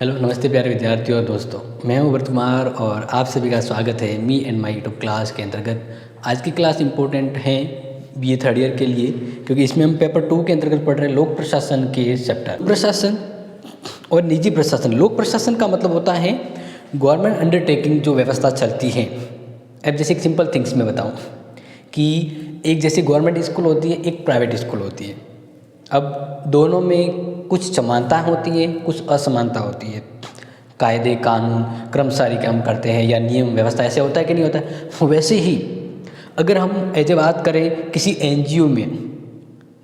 Hello नमस्ते प्यारे विद्यार्थियों और दोस्तों। मैं हूं व्रत कुमार और आप सभी का स्वागत है me and my YouTube class के अंतर्गत। आज की क्लास इम्पोर्टेंट है बीए थर्ड ईयर के लिए, क्योंकि इसमें हम पेपर 2 के अंतर्गत पढ़ रहे हैं लोक प्रशासन के चैप्टर। प्रशासन और निजी प्रशासन। लोक प्रशासन का मतलब होता है गवर्नमेंट अंडरटेकिंग, जो व्यवस्था चलती है। अब जैसे एक सिंपल थिंग्स में बताऊँ कि एक जैसे गवर्नमेंट स्कूल होती है, एक प्राइवेट स्कूल होती है। अब दोनों में कुछ समानता होती है, कुछ असमानता होती है। कायदे कानून कर्मचारी काम करते हैं या नियम व्यवस्था ऐसे होता है कि नहीं होता है। वैसे ही अगर हम ऐसे बात करें किसी एनजीओ में,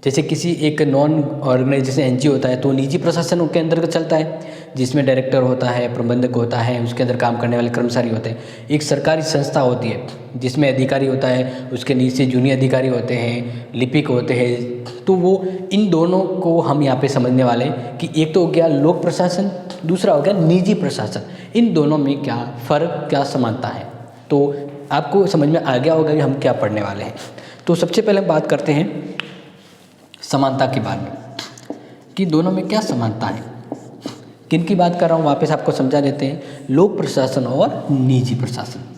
जैसे किसी एक नॉन ऑर्गेनाइजेशन एनजीओ होता है तो निजी प्रशासन के अंतर्गत चलता है, जिसमें डायरेक्टर होता है, प्रबंधक होता है, उसके अंदर काम करने वाले कर्मचारी होते हैं। एक सरकारी संस्था होती है जिसमें अधिकारी होता है, उसके नीचे जूनियर अधिकारी होते हैं, लिपिक होते हैं। तो वो इन दोनों को हम यहाँ पे समझने वाले हैं कि एक तो हो गया लोक प्रशासन, दूसरा हो गया निजी प्रशासन। इन दोनों में क्या फ़र्क, क्या समानता है, तो आपको समझ में आ गया होगा कि हम क्या पढ़ने वाले हैं। तो सबसे पहले हम बात करते हैं समानता के बारे में कि दोनों में क्या समानता है। किन की बात कर रहा हूँ वापस आपको समझा देते हैं। लोक प्रशासन और निजी प्रशासन।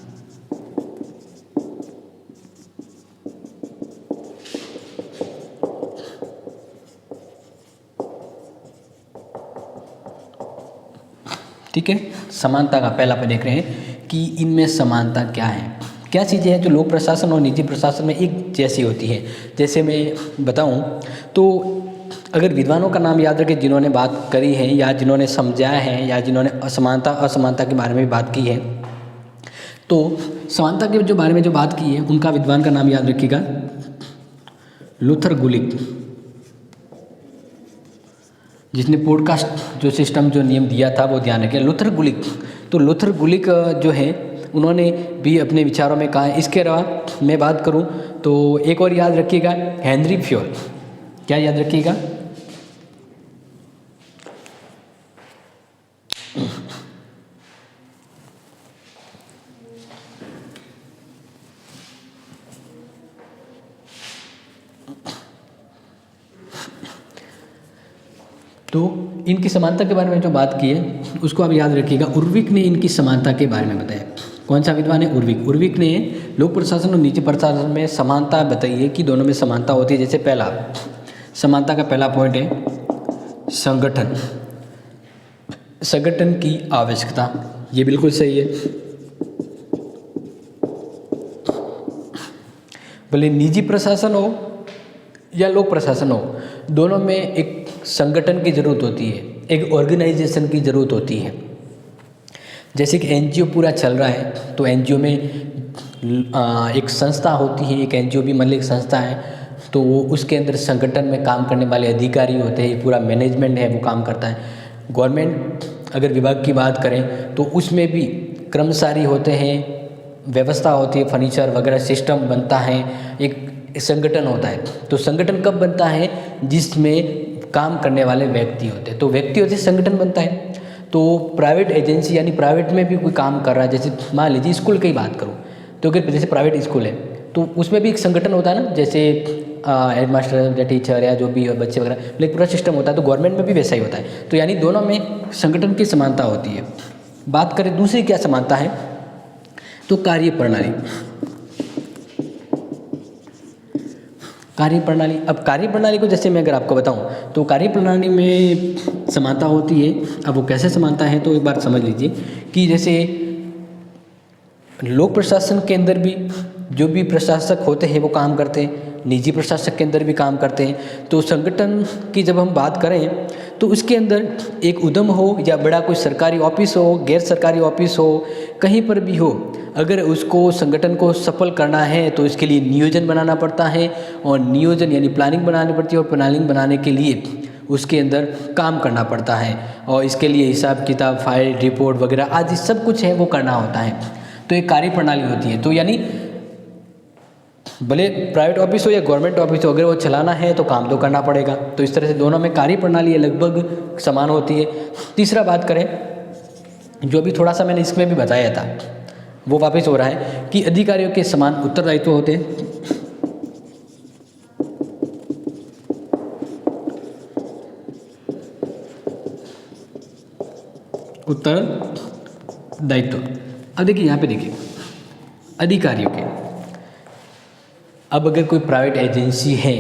ठीक है, समानता का पहला पे देख रहे हैं कि इनमें समानता क्या है, क्या चीज़ें हैं जो लोक प्रशासन और निजी प्रशासन में एक जैसी होती है। जैसे मैं बताऊं तो अगर विद्वानों का नाम याद रखें जिन्होंने बात करी है या जिन्होंने समझाया है या जिन्होंने असमानता असमानता के बारे में बात की है, तो समानता के जो बारे में जो बात की है उनका विद्वान का नाम याद रखिएगा, लूथर गुलिक, जिसने पॉडकास्ट जो सिस्टम जो नियम दिया था वो ध्यान रखें, लूथर गुलिक। तो लूथर गुलिक जो है उन्होंने भी अपने विचारों में कहा है। इसके अलावा मैं बात करूं तो एक और याद रखिएगा, हेनरी फ्योल। क्या याद रखिएगा? तो इनकी समानता के बारे में जो बात की है उसको आप याद रखिएगा। उर्विक ने इनकी समानता के बारे में बताया। कौन सा विद्वान है? उर्विक। उर्विक ने लोक प्रशासन और निजी प्रशासन में समानता बताई है कि दोनों में समानता होती है। जैसे पहला समानता का पहला पॉइंट है संगठन, संगठन की आवश्यकता। ये बिल्कुल सही है। भले निजी प्रशासन हो या लोक प्रशासन हो, दोनों में एक संगठन की ज़रूरत होती है, एक ऑर्गेनाइजेशन की ज़रूरत होती है। जैसे कि एनजीओ पूरा चल रहा है तो एनजीओ में एक संस्था होती है, एक एनजीओ भी मतलब एक संस्था है, तो वो उसके अंदर संगठन में काम करने वाले अधिकारी होते हैं, पूरा मैनेजमेंट है वो काम करता है। गवर्नमेंट अगर विभाग की बात करें तो उसमें भी कर्मचारी होते हैं, व्यवस्था होती है, फर्नीचर वगैरह सिस्टम बनता है, एक संगठन होता है। तो संगठन कब बनता है? जिसमें काम करने वाले व्यक्ति होते हैं, तो व्यक्ति होते संगठन बनता है। तो प्राइवेट एजेंसी यानी प्राइवेट में भी कोई काम कर रहा है, जैसे मान लीजिए स्कूल की बात करूँ तो अगर जैसे प्राइवेट स्कूल है तो उसमें भी एक संगठन होता है ना, जैसे हेड मास्टर या टीचर या जो भी बच्चे वगैरह, लेकिन पूरा सिस्टम होता है। तो गवर्नमेंट में भी वैसा ही होता है। तो यानी दोनों में संगठन की समानता होती है। बात करें दूसरी क्या समानता है, तो कार्य प्रणाली। कार्य प्रणाली, अब कार्य प्रणाली को जैसे मैं अगर आपको बताऊं तो कार्य प्रणाली में समानता होती है। अब वो कैसे समानता है तो एक बार समझ लीजिए कि जैसे लोक प्रशासन के अंदर भी जो भी प्रशासक होते हैं वो काम करते हैं, निजी प्रशासक के अंदर भी काम करते हैं। तो संगठन की जब हम बात करें तो उसके अंदर एक उद्यम हो या बड़ा कोई सरकारी ऑफिस हो, गैर सरकारी ऑफिस हो, कहीं पर भी हो, अगर उसको संगठन को सफल करना है तो इसके लिए नियोजन बनाना पड़ता है, और नियोजन यानी प्लानिंग बनानी पड़ती है, और प्लानिंग बनाने के लिए उसके अंदर काम करना पड़ता है, और इसके लिए हिसाब किताब, फाइल, रिपोर्ट वगैरह आदि सब कुछ है वो करना होता है। तो एक कार्य प्रणाली होती है। तो यानी भले प्राइवेट ऑफिस हो या गवर्नमेंट ऑफिस हो, अगर वो चलाना है तो काम तो करना पड़ेगा। तो इस तरह से दोनों में कार्य प्रणाली लगभग समान होती है। तीसरा बात करें, जो भी थोड़ा सा मैंने इसमें भी बताया था वो वापस हो रहा है कि अधिकारियों के समान उत्तरदायित्व होते हैं। उत्तरदायित्व। अब देखिए यहाँ पे देखिए अधिकारियों के, अब अगर कोई प्राइवेट एजेंसी है,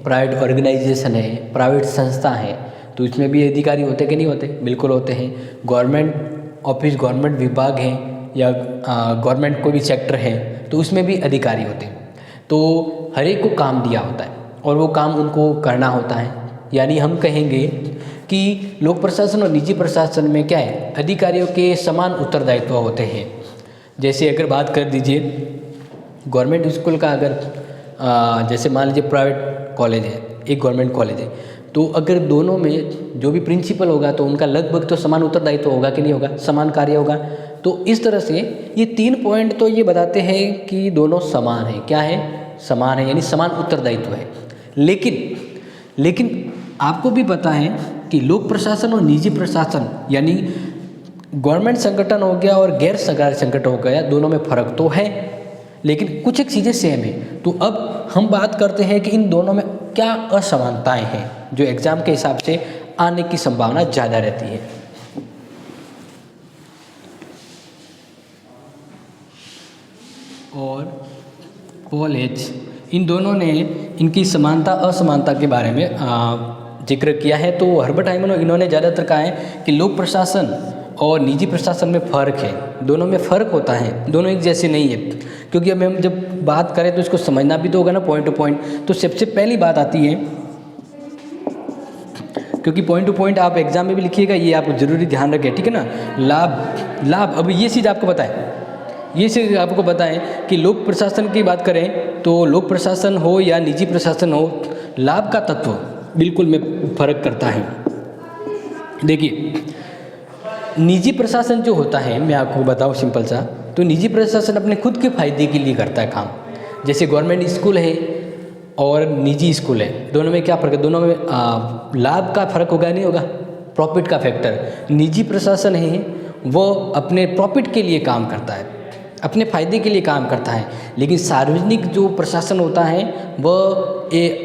प्राइवेट ऑर्गेनाइजेशन है, प्राइवेट संस्था है, तो इसमें भी अधिकारी होते कि नहीं होते? बिल्कुल होते हैं। गवर्नमेंट ऑफिस, गवर्नमेंट विभाग है या गवर्नमेंट कोई भी सेक्टर है तो उसमें भी अधिकारी होते हैं। तो हर एक को काम दिया होता है और वो काम उनको करना होता है। यानी हम कहेंगे कि लोक प्रशासन और निजी प्रशासन में क्या है, अधिकारियों के समान उत्तरदायित्व होते हैं। जैसे अगर बात कर दीजिए गवर्नमेंट स्कूल का, अगर जैसे मान लीजिए प्राइवेट कॉलेज है, एक गवर्नमेंट कॉलेज है, तो अगर दोनों में जो भी प्रिंसिपल होगा तो उनका लगभग तो समान उत्तरदायित्व होगा कि नहीं होगा, समान कार्य होगा। तो इस तरह से ये 3 पॉइंट तो ये बताते हैं कि दोनों समान है। क्या है? समान है, यानी समान उत्तरदायित्व है। लेकिन आपको भी पता है कि लोक प्रशासन और निजी प्रशासन यानी गवर्नमेंट संगठन हो गया और गैर सरकारी संगठन हो गया, दोनों में फ़र्क तो है लेकिन कुछ एक चीज़ें सेम है। तो अब हम बात करते हैं कि इन दोनों में क्या असमानताएं हैं जो एग्ज़ाम के हिसाब से आने की संभावना ज़्यादा रहती है। और पॉल एच, इन दोनों ने इनकी समानता असमानता के बारे में जिक्र किया है। तो हर्बर्ट हाइमन और इन्होंने ज़्यादातर कहा है कि लोक प्रशासन और निजी प्रशासन में फ़र्क है, दोनों में फ़र्क होता है, दोनों एक जैसे नहीं है। क्योंकि अब हम जब बात करें तो इसको समझना भी तो होगा ना पॉइंट टू पॉइंट। तो सबसे पहली बात आती है, क्योंकि पॉइंट टू पॉइंट आप एग्जाम में भी लिखिएगा, ये आपको ज़रूरी ध्यान रखें, ठीक है ना। लाभ अब ये चीज़ आपको बताएं, ये चीज़ आपको बताएं कि लोक प्रशासन की बात करें तो लोक प्रशासन हो या निजी प्रशासन हो, लाभ का तत्व बिल्कुल में फ़र्क करता है। देखिए निजी प्रशासन जो होता है, मैं आपको बताऊं सिंपल सा, तो निजी प्रशासन अपने खुद के फायदे के लिए करता है काम। जैसे गवर्नमेंट स्कूल है और निजी स्कूल है, दोनों में क्या फ़र्क है? दोनों में लाभ का फ़र्क होगा नहीं होगा, प्रॉफिट का फैक्टर। निजी प्रशासन है वो अपने प्रॉफिट के लिए काम करता है, अपने फ़ायदे के लिए काम करता है। लेकिन सार्वजनिक जो प्रशासन होता है वह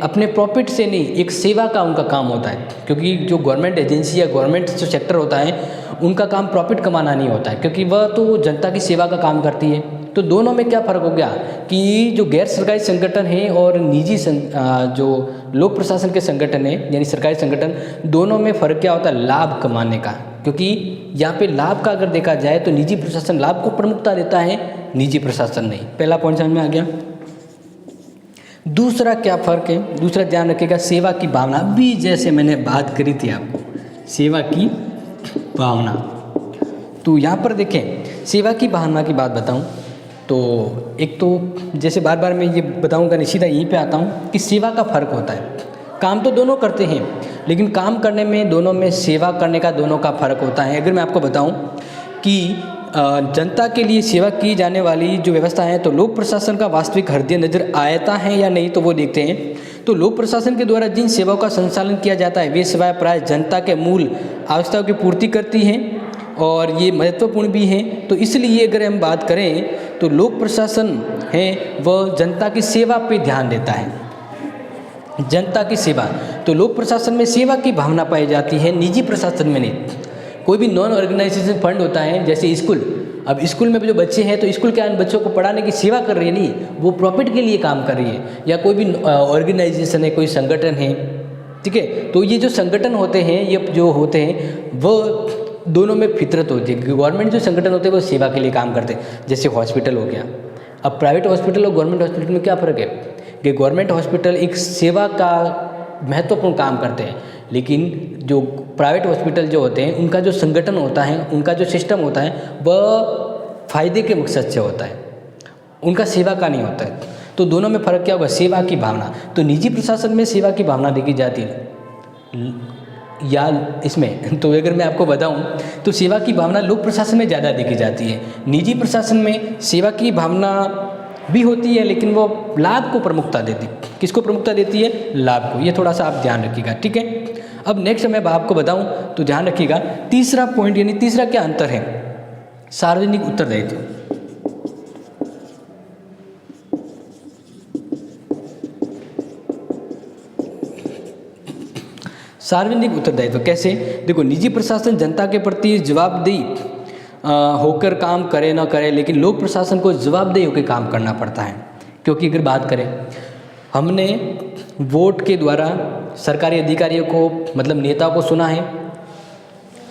अपने प्रॉफिट से नहीं, एक सेवा का उनका काम होता है। क्योंकि जो गवर्नमेंट एजेंसी या गवर्नमेंट जो सेक्टर होता है उनका काम प्रॉफिट कमाना नहीं होता है, क्योंकि वह तो जनता की सेवा का काम करती है। तो दोनों में क्या फ़र्क हो गया कि जो गैर सरकारी संगठन है और निजी जो लोक प्रशासन के संगठन है यानी सरकारी संगठन, दोनों में फ़र्क क्या होता है? लाभ कमाने का। क्योंकि यहाँ पे लाभ का अगर देखा जाए तो निजी प्रशासन लाभ को प्रमुखता देता है, निजी प्रशासन नहीं। पहला पॉइंट समझ में आ गया। दूसरा क्या फ़र्क है? दूसरा ध्यान रखिएगा, सेवा की भावना। अभी जैसे मैंने बात करी थी आपको सेवा की भावना, तो यहाँ पर देखें सेवा की भावना की बात बताऊँ तो एक तो जैसे बार बार मैं ये बताऊँगा नहीं, सीधा यहीं पे आता हूँ कि सेवा का फ़र्क होता है। काम तो दोनों करते हैं लेकिन काम करने में दोनों में सेवा करने का दोनों का फ़र्क होता है। अगर मैं आपको बताऊँ कि जनता के लिए सेवा की जाने वाली जो व्यवस्था है तो लोक प्रशासन का वास्तविक हृदय नज़र आता है या नहीं, तो वो देखते हैं। तो लोक प्रशासन के द्वारा जिन सेवाओं का संचालन किया जाता है वे सेवाएं प्राय जनता के मूल आवश्यकताओं की पूर्ति करती हैं और ये महत्वपूर्ण भी हैं। तो इसलिए अगर हम बात करें तो लोक प्रशासन है वह जनता की सेवा पे ध्यान देता है, जनता की सेवा। तो लोक प्रशासन में सेवा की भावना पाई जाती है, निजी प्रशासन में नहीं। कोई भी नॉन ऑर्गेनाइजेशन फंड होता है जैसे स्कूल, अब स्कूल में जो बच्चे हैं तो स्कूल क्या बच्चों को पढ़ाने की सेवा कर रही है, नहीं वो प्रॉफिट के लिए काम कर रही है। या कोई भी ऑर्गेनाइजेशन है, कोई संगठन है, ठीक है। तो ये जो संगठन होते हैं, ये जो होते हैं वो दोनों में फितरत होती है। गवर्नमेंट जो संगठन होते हैं वो सेवा के लिए काम करते हैं, जैसे हॉस्पिटल हो गया। अब प्राइवेट हॉस्पिटल और गवर्नमेंट हॉस्पिटल में क्या फ़र्क है कि गवर्नमेंट हॉस्पिटल एक सेवा का महत्वपूर्ण काम करते हैं, लेकिन जो प्राइवेट हॉस्पिटल जो होते हैं उनका जो संगठन होता है, उनका जो सिस्टम होता है वह फ़ायदे के मकसद से होता है, उनका सेवा का नहीं होता है। तो दोनों में फ़र्क क्या होगा? सेवा की भावना। तो निजी प्रशासन में सेवा की भावना देखी जाती है या इसमें, तो अगर मैं आपको बताऊं तो सेवा की भावना लोक प्रशासन में ज़्यादा देखी जाती है। निजी प्रशासन में सेवा की भावना भी होती है लेकिन वो लाभ को प्रमुखता देती है। किसको प्रमुखता देती है? लाभ को। ये थोड़ा सा आप ध्यान रखिएगा, ठीक है। अब नेक्स्ट मैं आपको बताऊं तो ध्यान रखिएगा, तीसरा पॉइंट यानी तीसरा क्या अंतर है? सार्वजनिक उत्तरदायित्व। सार्वजनिक उत्तरदायित्व कैसे? देखो, निजी प्रशासन जनता के प्रति जवाबदेही होकर काम करे ना करे, लेकिन लोक प्रशासन को जवाबदेही होकर काम करना पड़ता है। क्योंकि अगर बात करें, हमने वोट के द्वारा सरकारी अधिकारियों को, मतलब नेताओं को चुना है।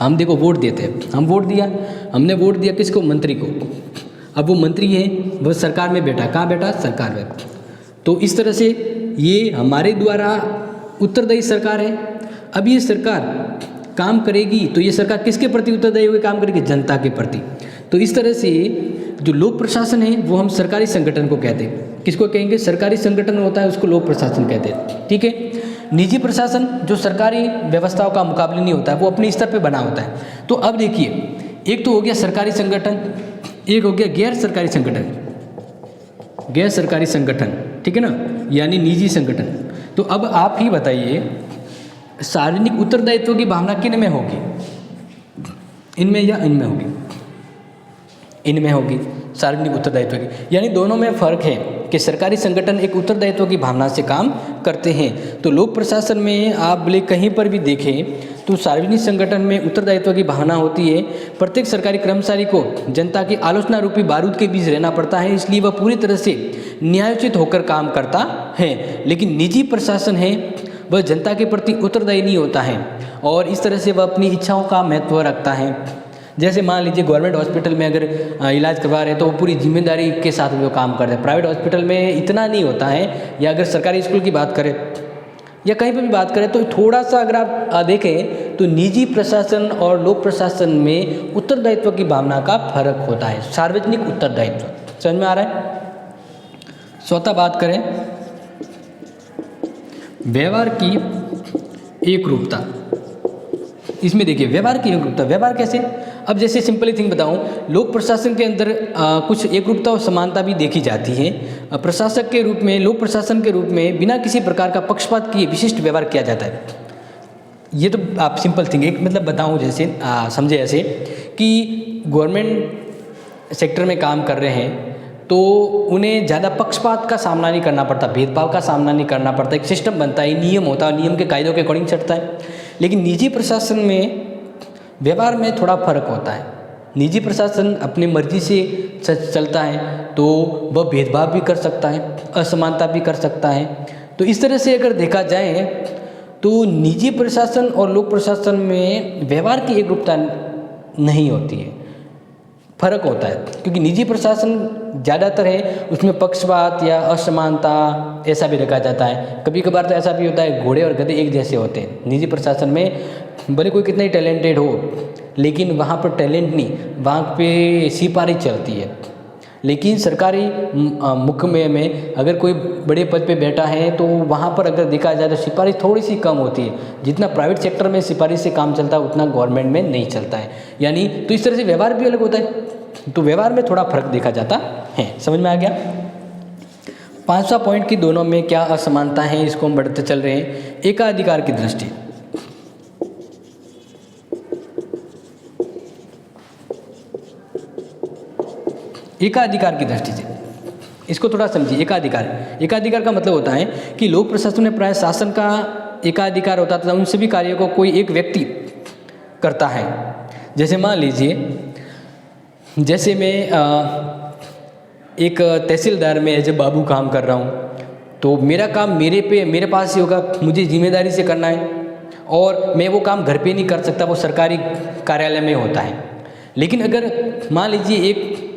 हम देखो वोट देते हैं, हम वोट दिया, हमने वोट दिया किसको? मंत्री को। अब वो मंत्री है, वो सरकार में बैठा, कहाँ बैठा? सरकार में। तो इस तरह से ये हमारे द्वारा उत्तरदायी सरकार है। अब ये सरकार काम करेगी तो ये सरकार किसके प्रति उत्तरदायी होकर काम करेगी? जनता के प्रति। तो इस तरह से जो लोक प्रशासन है वो हम सरकारी संगठन को कहते हैं। किसको कहेंगे? सरकारी संगठन होता है उसको लोक प्रशासन कहते हैं, ठीक है। निजी प्रशासन जो सरकारी व्यवस्थाओं का मुकाबले नहीं होता है, वो अपने स्तर पे बना होता है। तो अब देखिए, एक तो हो गया सरकारी संगठन, एक हो गया गैर सरकारी संगठन। गैर सरकारी संगठन, ठीक है ना, यानी निजी संगठन। तो अब आप ही बताइए, सार्वजनिक उत्तरदायित्व की भावना किन में होगी? इनमें या इनमें होगी? इनमें होगी सार्वजनिक उत्तरदायित्व की, यानी दोनों में फ़र्क है कि सरकारी संगठन एक उत्तरदायित्व की भावना से काम करते हैं। तो लोक प्रशासन में आप बोले कहीं पर भी देखें तो सार्वजनिक संगठन में उत्तरदायित्व की भावना होती है। प्रत्येक सरकारी कर्मचारी को जनता की आलोचना रूपी बारूद के बीच रहना पड़ता है, इसलिए वह पूरी तरह से न्यायोचित होकर काम करता है। लेकिन निजी प्रशासन है वह जनता के प्रति उत्तरदायी नहीं होता है और इस तरह से वह अपनी इच्छाओं का महत्व रखता है। जैसे मान लीजिए गवर्नमेंट हॉस्पिटल में अगर इलाज करवा रहे हैं तो वो पूरी जिम्मेदारी के साथ वो काम करते हैं। प्राइवेट हॉस्पिटल में इतना नहीं होता है, या अगर सरकारी स्कूल की बात करें या कहीं पर भी बात करें तो थोड़ा सा अगर आप देखें तो निजी प्रशासन और लोक प्रशासन में उत्तरदायित्व की भावना का फर्क होता है। सार्वजनिक उत्तरदायित्व समझ में आ रहा है। चौथा बात करें व्यवहार की एकरूपता। इसमें देखिए व्यवहार की एकरूपता, व्यवहार कैसे? अब जैसे सिंपली थिंग बताऊं, लोक प्रशासन के अंदर कुछ एकरूपता और समानता भी देखी जाती है। प्रशासक के रूप में, लोक प्रशासन के रूप में बिना किसी प्रकार का पक्षपात किए विशिष्ट व्यवहार किया जाता है। ये तो आप सिंपल थिंग, एक मतलब बताऊं जैसे समझे ऐसे कि गवर्नमेंट सेक्टर में काम कर रहे हैं तो उन्हें ज़्यादा पक्षपात का सामना नहीं करना पड़ता, भेदभाव का सामना नहीं करना पड़ता। एक सिस्टम बनता है, नियम होता है, नियम के कायदों के अकॉर्डिंग चलता है। लेकिन निजी प्रशासन में व्यवहार में थोड़ा फर्क होता है। निजी प्रशासन अपनी मर्जी से चलता है तो वह भेदभाव भी कर सकता है, असमानता भी कर सकता है। तो इस तरह से अगर देखा जाए तो निजी प्रशासन और लोक प्रशासन में व्यवहार की एकरूपता नहीं होती है, फर्क होता है। क्योंकि निजी प्रशासन ज़्यादातर है उसमें पक्षपात या असमानता ऐसा भी रखा जाता है। कभी कभार तो ऐसा भी होता है घोड़े और गधे एक जैसे होते हैं। निजी प्रशासन में भले कोई कितना ही टैलेंटेड हो, लेकिन वहाँ पर टैलेंट नहीं, वहाँ पे सिपाही चलती है। लेकिन सरकारी मुख्य में अगर कोई बड़े पद पे बैठा है तो वहाँ पर अगर देखा जाए तो सिपाही थोड़ी सी कम होती है। जितना प्राइवेट सेक्टर में सिपाही से काम चलता है उतना गवर्नमेंट में नहीं चलता है। यानी तो इस तरह से व्यवहार भी अलग होता है, तो व्यवहार में थोड़ा फर्क देखा जाता है। समझ में आ गया? पांचवा पॉइंट की दोनों में क्या असमानता है, इसको हम बढ़ते चल रहे हैं। एकाधिकार की दृष्टि, एकाधिकार की दृष्टि से इसको थोड़ा समझिए। एकाधिकार का मतलब होता है कि लोक प्रशासन में प्राय शासन का एकाधिकार होता था, उन सभी कार्यों को कोई एक व्यक्ति करता है। जैसे मान लीजिए, जैसे मैं एक तहसीलदार में एज ए बाबू काम कर रहा हूँ तो मेरा काम मेरे पास ही होगा, मुझे जिम्मेदारी से करना है और मैं वो काम घर पे नहीं कर सकता, वो सरकारी कार्यालय में होता है। लेकिन अगर मान लीजिए एक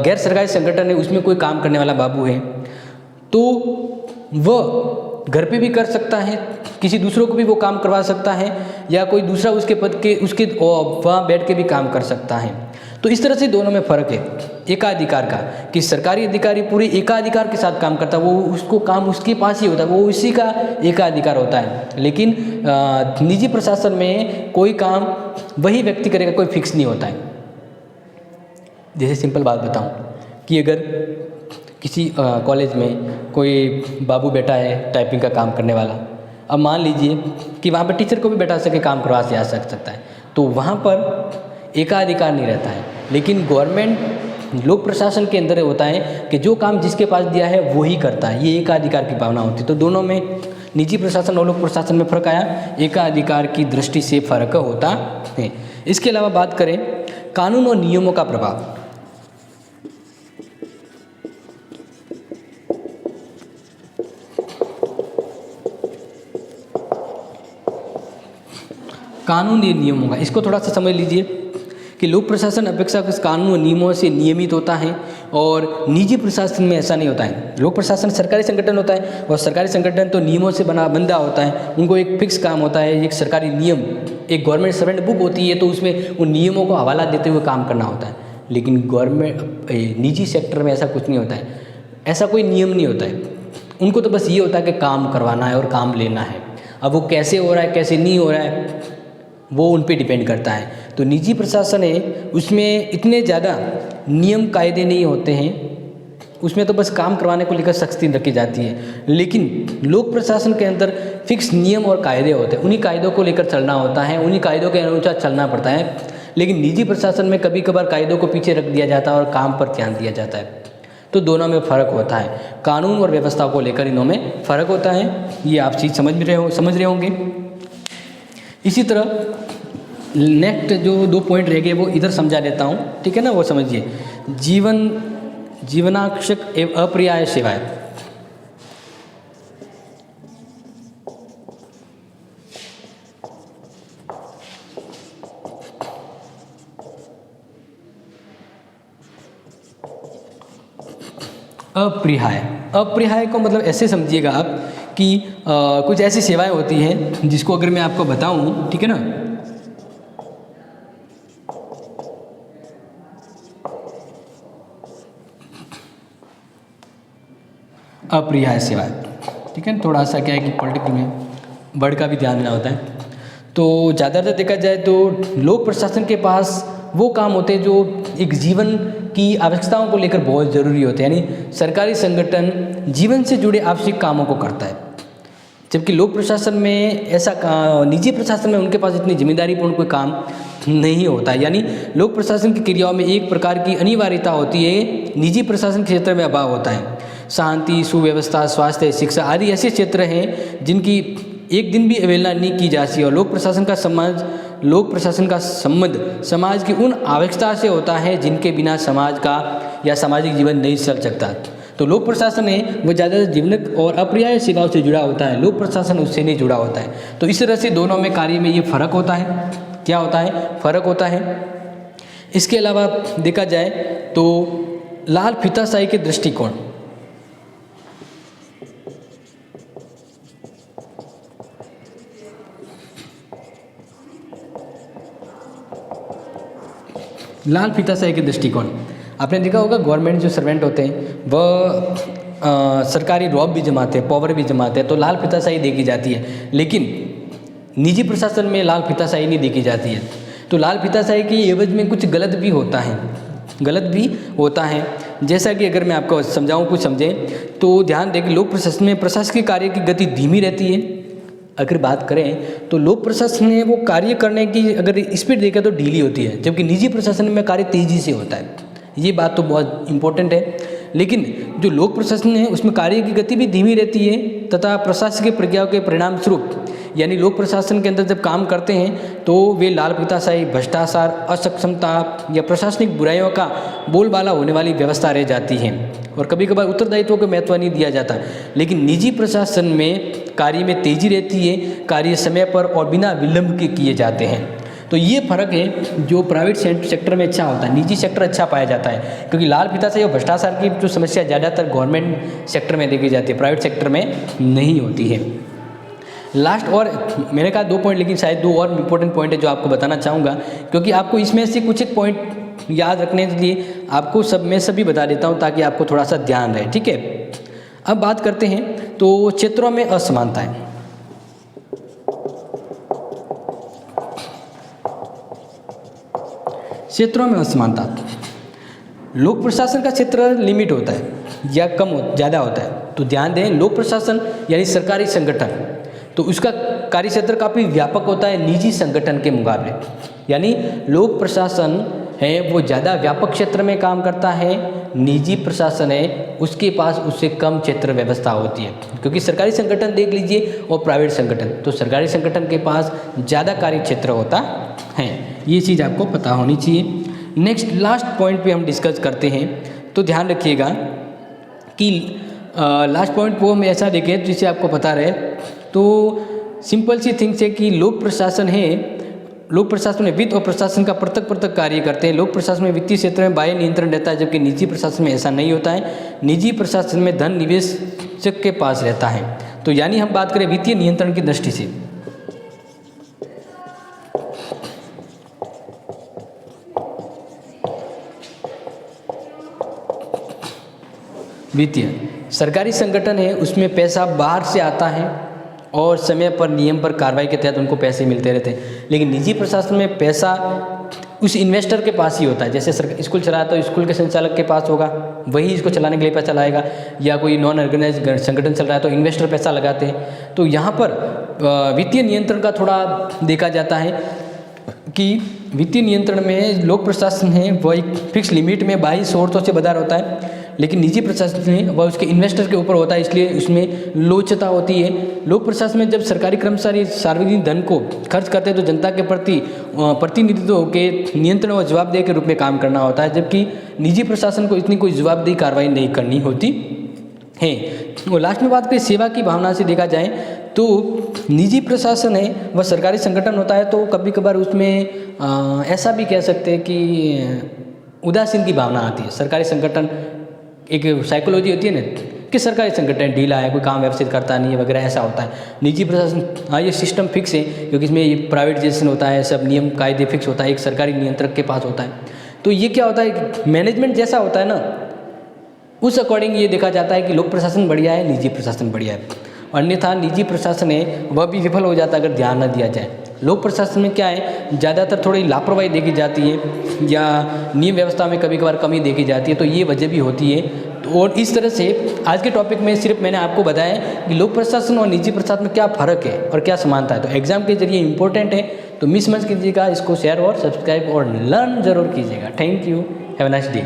गैर सरकारी संगठन है, उसमें कोई काम करने वाला बाबू है तो वह घर पे भी कर सकता है, किसी दूसरों को भी वो काम करवा सकता है, या कोई दूसरा उसके पद के उसके वहाँ बैठ के भी काम कर सकता है। तो इस तरह से दोनों में फ़र्क है एकाधिकार का, कि सरकारी अधिकारी पूरे एकाधिकार के साथ काम करता है, वो उसको काम उसके पास ही होता है, वो उसी का एकाधिकार होता है। लेकिन निजी प्रशासन में कोई काम वही व्यक्ति करेगा, कोई फिक्स नहीं होता है। जैसे सिंपल बात बताऊं कि अगर किसी कॉलेज में कोई बाबू बैठा है टाइपिंग का काम करने वाला, अब मान लीजिए कि वहाँ पर टीचर को भी बैठा सके, काम करवा से आ सकता है, तो वहाँ पर एकाधिकार नहीं रहता है। लेकिन गवर्नमेंट लोक प्रशासन के अंदर होता है कि जो काम जिसके पास दिया है वो ही करता है, ये एकाधिकार की भावना होती है। तो दोनों में निजी प्रशासन और लोक प्रशासन में फ़र्क आया, एकाधिकार की दृष्टि से फ़र्क होता है। इसके अलावा बात करें कानून और नियमों का प्रभाव। कानून या नियमों का, इसको थोड़ा सा समझ लीजिए कि लोक प्रशासन अपेक्षाकृत कानून और नियमों से नियमित होता है और निजी प्रशासन में ऐसा नहीं होता है। लोक प्रशासन सरकारी संगठन होता है और सरकारी संगठन तो नियमों से बंधा होता है, उनको एक फिक्स काम होता है, एक सरकारी नियम, एक गवर्नमेंट सर्वेंट बुक होती है, तो उसमें उन नियमों को हवाला देते हुए काम करना होता है। लेकिन निजी सेक्टर में ऐसा कुछ नहीं होता है, ऐसा कोई नियम नहीं होता है। उनको तो बस ये होता है कि काम करवाना है और काम लेना है। अब वो कैसे हो रहा है कैसे नहीं हो रहा है वो उन पे डिपेंड करता है। तो निजी प्रशासन है उसमें इतने ज़्यादा नियम कायदे नहीं होते हैं, उसमें तो बस काम करवाने को लेकर सख्ती रखी जाती है। लेकिन लोक प्रशासन के अंदर फिक्स नियम और कायदे होते हैं, उन्हीं कायदों को लेकर चलना होता है, उन्हीं कायदों के अनुसार चलना पड़ता है। लेकिन निजी प्रशासन में कभी कभार कायदों को पीछे रख दिया जाता है और काम पर ध्यान दिया जाता है। तो दोनों में फ़र्क होता है, कानून और व्यवस्था को लेकर इनों में फ़र्क होता है। ये आप चीज़ समझ रहे होंगे। इसी तरह नेक्स्ट जो 2 पॉइंट रह गए वो इधर समझा देता हूँ, ठीक है ना, वो समझिए। जीवनावश्यक एवं अपर्याय सेवाएं। अपरिहार्य को मतलब ऐसे समझिएगा आप कि कुछ ऐसी सेवाएं होती हैं जिसको अगर मैं आपको बताऊं, ठीक है ना, अपरिहार्य सेवाएं, ठीक है। थोड़ा सा क्या है कि पॉलिटिकल में वर्ड का भी ध्यान देना होता है। तो ज़्यादातर देखा जाए तो लोक प्रशासन के पास वो काम होते हैं जो एक जीवन की आवश्यकताओं को लेकर बहुत ज़रूरी होते हैं, यानी सरकारी संगठन जीवन से जुड़े आवश्यक कामों को करता है। जबकि लोक प्रशासन में ऐसा, निजी प्रशासन में उनके पास इतनी जिम्मेदारीपूर्ण कोई काम नहीं होता है। यानी लोक प्रशासन की क्रियाओं में एक प्रकार की अनिवार्यता होती है, निजी प्रशासन क्षेत्र में अभाव होता है। शांति, सुव्यवस्था, स्वास्थ्य, शिक्षा आदि ऐसे क्षेत्र हैं जिनकी एक दिन भी अवहेलना नहीं की जा सकती। और लोक प्रशासन का संबंध समाज की उन आवश्यकता से होता है जिनके बिना समाज का या सामाजिक जीवन नहीं चल सकता। तो लोक प्रशासन है वो ज़्यादातर जीवनक और अपरिहार्य सेवाओं से जुड़ा होता है, लोक प्रशासन उससे नहीं जुड़ा होता है। तो इस तरह से दोनों में कार्य में ये फ़र्क होता है। क्या होता है? फ़र्क होता है। इसके अलावा देखा जाए तो लाल फीताशाही के दृष्टिकोण, लाल फीताशाही के दृष्टिकोण आपने देखा होगा, गवर्नमेंट जो सर्वेंट होते हैं वह सरकारी रॉब भी जमाते हैं, पावर भी जमाते हैं, तो लाल फीताशाही देखी जाती है। लेकिन निजी प्रशासन में लाल फीताशाही नहीं देखी जाती है। तो लाल फीताशाही की एवज में कुछ गलत भी होता है। जैसा कि अगर मैं आपको समझाऊं, कुछ समझें तो ध्यान दें कि लोक प्रशासन में प्रशासकीय कार्य की गति धीमी रहती है। अगर बात करें तो लोक प्रशासन में वो कार्य करने की अगर स्पीड देखें तो ढीली होती है, जबकि निजी प्रशासन में कार्य तेज़ी से होता है। ये बात तो बहुत इम्पोर्टेंट है। लेकिन जो लोक प्रशासन है उसमें कार्य की गति भी धीमी रहती है तथा प्रशासकीय प्रक्रियाओं के परिणाम स्वरूप, यानी लोक प्रशासन के अंदर जब काम करते हैं तो वे लाल फीताशाही, भ्रष्टाचार, असक्षमता या प्रशासनिक बुराइयों का बोलबाला होने वाली व्यवस्था रह जाती है और कभी कभार उत्तरदायित्वों को महत्व नहीं दिया जाता। लेकिन निजी प्रशासन में कार्य में तेजी रहती है, कार्य समय पर और बिना विलंब के किए जाते हैं। तो ये फर्क है जो प्राइवेट सेक्टर में अच्छा होता है, निजी सेक्टर अच्छा पाया जाता है, क्योंकि लाल फीताशाही और भ्रष्टाचार की जो समस्या ज़्यादातर गवर्नमेंट सेक्टर में देखी जाती है, प्राइवेट सेक्टर में नहीं होती है। लास्ट, और मैंने कहा 2 पॉइंट, लेकिन शायद 2 और इम्पोर्टेंट पॉइंट है जो आपको बताना चाहूँगा, क्योंकि आपको इसमें से कुछ एक पॉइंट याद रखने के लिए आपको मैं सभी बता देता हूँ ताकि आपको थोड़ा सा ध्यान रहे, ठीक है। अब बात करते हैं तो क्षेत्रों में असमानताएं। क्षेत्रों में असमानता, लोक प्रशासन का क्षेत्र लिमिट होता है या ज़्यादा होता है। तो ध्यान दें, लोक प्रशासन यानी सरकारी संगठन, तो उसका कार्य क्षेत्र काफ़ी व्यापक होता है निजी संगठन के मुकाबले। यानी लोक प्रशासन है वो ज़्यादा व्यापक क्षेत्र में काम करता है, निजी प्रशासन है उसके पास उससे कम क्षेत्र व्यवस्था होती है। क्योंकि सरकारी संगठन देख लीजिए और प्राइवेट संगठन, तो सरकारी संगठन के पास ज़्यादा कार्य क्षेत्र होता है, ये चीज़ आपको पता होनी चाहिए। नेक्स्ट लास्ट पॉइंट पे हम डिस्कस करते हैं, तो ध्यान रखिएगा कि लास्ट पॉइंट को हम ऐसा देखें जिससे आपको पता रहे। तो सिंपल सी थिंग्स है कि लोक प्रशासन है, लोक प्रशासन में वित्त और प्रशासन का पृथक पृथक कार्य करते हैं। लोक प्रशासन में वित्तीय क्षेत्र में बाह्य नियंत्रण रहता है, जबकि निजी प्रशासन में ऐसा नहीं होता है। निजी प्रशासन में धन निवेशक के पास रहता है। तो यानी हम बात करें वित्तीय नियंत्रण की दृष्टि से, वित्तीय सरकारी संगठन है उसमें पैसा बाहर से आता है और समय पर नियम पर कार्रवाई के तहत उनको पैसे मिलते रहते हैं। लेकिन निजी प्रशासन में पैसा उस इन्वेस्टर के पास ही होता है। जैसे स्कूल चलाया तो स्कूल के संचालक के पास होगा, वही इसको चलाने के लिए पैसा लाएगा, या कोई नॉन ऑर्गेनाइज संगठन चल रहा है तो इन्वेस्टर पैसा लगाते हैं। तो यहाँ पर वित्तीय नियंत्रण का थोड़ा देखा जाता है कि वित्तीय नियंत्रण में लोक प्रशासन है वह एक फिक्स लिमिट में बाह्य स्रोतों से बदार होता है, लेकिन निजी प्रशासन है वह उसके इन्वेस्टर के ऊपर होता है, इसलिए उसमें लोचता होती है। लोक प्रशासन में जब सरकारी कर्मचारी सार्वजनिक धन को खर्च करते हैं तो जनता के प्रति प्रतिनिधित्व के नियंत्रण और जवाबदेही के रूप में काम करना होता है, जबकि निजी प्रशासन को इतनी कोई जवाबदेही कार्रवाई नहीं करनी होती है। और लास्ट में बात करें सेवा की भावना से देखा जाए तो निजी प्रशासन है वह सरकारी संगठन होता है, तो कभी कभार उसमें ऐसा भी कह सकते हैं कि उदासीन की भावना आती है। सरकारी संगठन एक साइकोलॉजी होती है ना कि सरकारी संगठन ढीला है, कोई काम व्यवस्थित करता नहीं है वगैरह, ऐसा होता है। निजी प्रशासन हाँ ये सिस्टम फिक्स है, क्योंकि इसमें ये प्राइवेटाइजेशन होता है, सब नियम कायदे फिक्स होता है, एक सरकारी नियंत्रक के पास होता है। तो ये क्या होता है, मैनेजमेंट जैसा होता है ना, उस अकॉर्डिंग ये देखा जाता है कि लोक प्रशासन बढ़िया है, निजी प्रशासन बढ़िया है। अन्यथा निजी प्रशासन है वह भी विफल हो जाता है अगर ध्यान न दिया जाए। लोक प्रशासन में क्या है, ज़्यादातर थोड़ी लापरवाही देखी जाती है या नियम व्यवस्था में कभी कभार कमी देखी जाती है, तो ये वजह भी होती है। तो और इस तरह से आज के टॉपिक में सिर्फ मैंने आपको बताया कि लोक प्रशासन और निजी प्रशासन में क्या फ़र्क है और क्या समानता है। तो एग्जाम के जरिए इंपॉर्टेंट है, तो मिस मत कीजिएगा, इसको शेयर और सब्सक्राइब और लर्न जरूर कीजिएगा। Thank you, have a nice day.